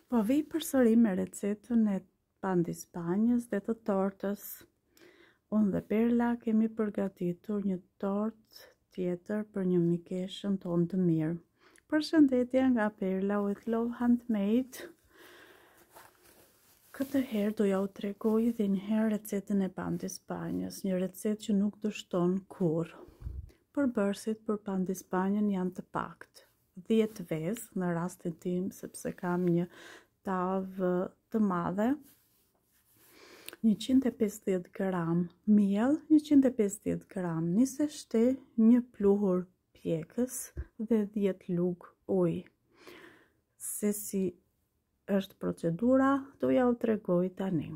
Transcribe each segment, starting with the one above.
Po vi përsëri me recetën e pandispanjës dhe të tortës. Unë dhe Perla kemi përgatitur një tortë tjetër për një mikeshën tonë të mirë. Përshëndetje nga Perla with Love Handmade. Këtë herë do ja u tregoj edhe një herë recetën e pandispanjës, një recetë që nuk dështon kurrë. Përbërësit për pandispanjën janë të paktë. 10 vezë në rastin tim, sepse kam një tavë të madhe, 150 gram miell, 150 gram niseshte, një pluhur pjekës dhe 10 lugë ujë. Se si është procedura, do ja u tregoj tani.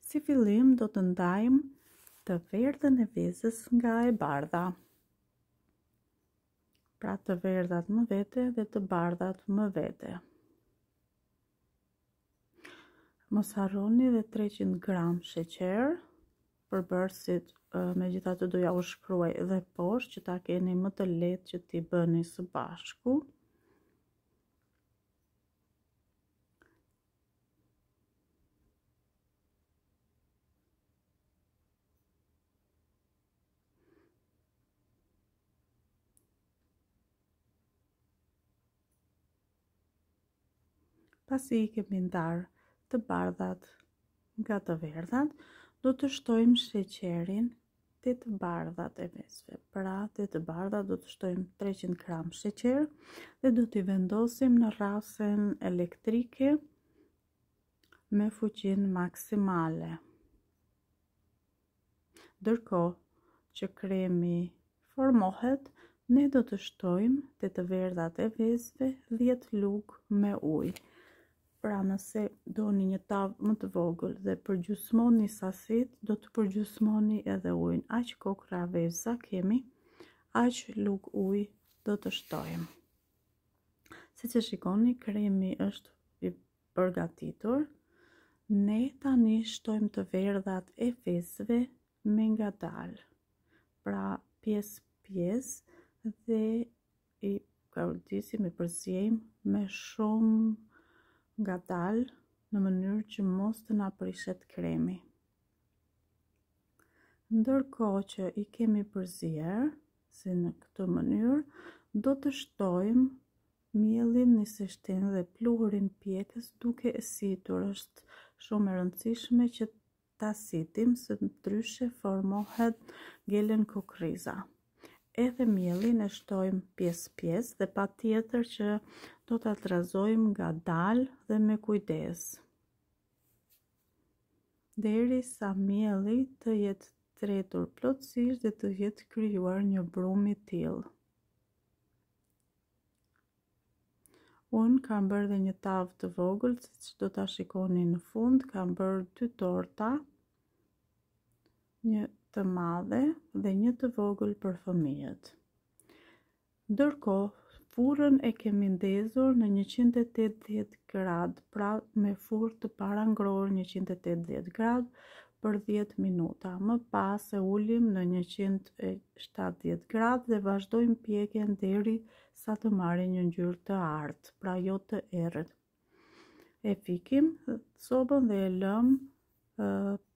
Si fillim do të ndajmë të verdhën e vezës nga e bardha. Pra të verdhat më vete dhe të bardhat më vete. Mos harroni dhe 300 gram sheqer. Përbërësit megjithatë do ja u shkruaj edhe poshtë që ta keni më të lehtë që t'i bëni së bashku. Pasi i kemi ndarë të bardhat nga të verdhat, do të shtojmë sheqerin te të bardhat e vezëve. Pra, te të bardhat do të shtojmë 300 gram sheqer dhe do t'i vendosim në rrasen elektrike me fuqinë maksimale. Ndërkohë që kremi formohet, ne do të shtojmë te të verdhat e vezëve 10 lugë me ujë. Pra nëse doni një tavë më të vogël dhe përgjysmoni sasitë, do të përgjysmoni edhe ujin. Aq kokra veza kemi, aq lugë ujë do të shtojmë. Siç e shikoni, kremi është i përgatitur. Ne tani shtojmë të verdhat e vezëve me ngadalë. Pra pjesë dhe i kavërdisim, i përziejmë me shumë ngadalë në mënyrë që mos të na prishet kremi. Ndërkohë që i kemi përzier, si në këtë mënyrë, do të shtojmë miellin, niseshten dhe pluhurin pjekës duke e situr. Është shumë e rëndësishme që ta sitim, se ndryshe formohet ngelen kokriza. Edhe miellin e shtojmë pjesë dhe patjetër që do ta trazojmë ngadalë dhe me kujdes. Derisa mielli të jetë tretur plotësisht dhe të jetë krijuar një brumë i tillë. Unë kam bërë dhe një tavë të vogël, siç do ta shikoni në fund, kam bërë 2 torta, një të madhe dhe një të vogël për fëmijët. Ndërkohë, furrën e kemi ndezur në 180 gradë, pra me furrë të parangrohur 180 gradë për 10 minuta. Më pas e ulim në 170 gradë dhe vazhdojmë pjekjen deri sa të marrë një ngjyrë të artë, pra jo të errët. E fikim sobën dhe e lëm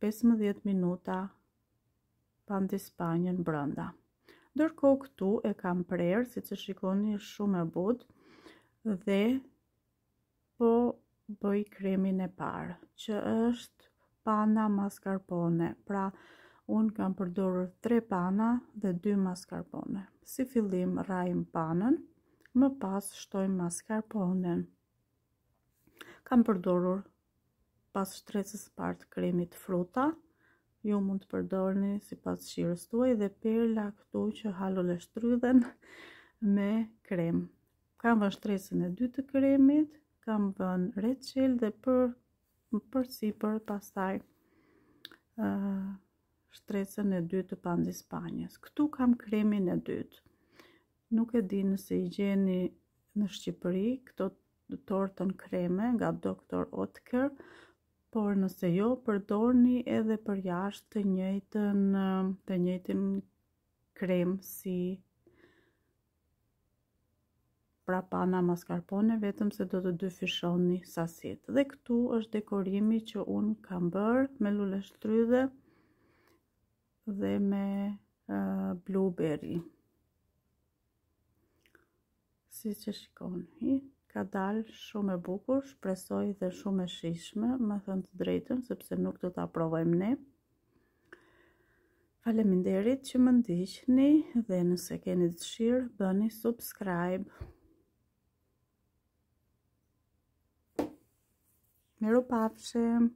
15 minuta pandispanjën brenda. Ndërkohë këtu e kam prerë, siç e shikoni, është shumë e butë dhe po bëj kremin e parë, që është pana mascarpone. Pra, unë kam përdorur 3 pana dhe 2 mascarpone. Si fillim rrajmë panën, më pas shtojmë mascarponen. Kam përdorur pas shtrecës së parë të kremit fruta. Ju mund të përdorni sipas shijës tuaj, dhe Perla këtu që halule shtrydhen me krem. Kam vënë shtrecën e dytë të kremit, kam vënë reçel dhe përsipër pastaj shtrecën e dytë të pandispanjës. Këtu kam kremin e dytë. Nuk e di nëse i gjeni në Shqipëri këto tortën kreme nga Dr. Oetker, por nëse jo, përdorni edhe për jashtë të njëjtin krem si frapana mascarpone, vetëm se do të dyfishoni sasitë. Dhe këtu është dekorimi që unë kam bërë me lule shtrydhe dhe me blueberry. Si që shikoni, ka dalë shumë e bukur, shpresoj dhe shumë e shijshme, më thënë të drejtën, sepse nuk do ta provojmë ne. Faleminderit që më ndiqni dhe nëse keni dëshirë, bëni subscribe. Miropafshim.